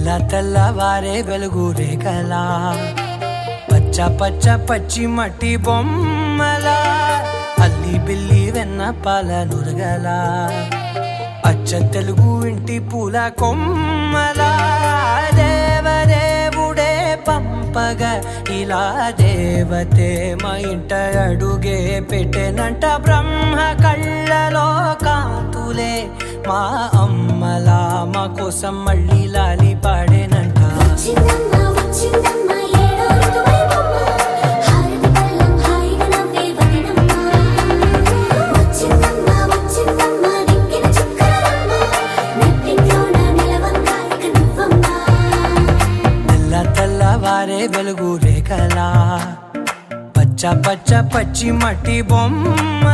తెల్లవారే వెలుగు రేఖలా పచ్చ పచ్చ పచ్చి మట్టి బొమ్మలా అల్లి బిల్లి వెన్న పాల నురగలా అచ్చ తెలుగు ఇంటి పూల కొమ్మలా దేవదేవుడే పంపగ ఇలా దేవతే మా ఇంట అడుగే పెట్టెనంట బ్రహ్మ కళ్ళలో కాంతులే మా అమ్మలా మా కోసం మళ్ళీ లాలి పాడేనంట తెల్లవారే వెలుగు రేఖలా పచ్చ పచ్చ పచ్చి మట్టి బొమ్మ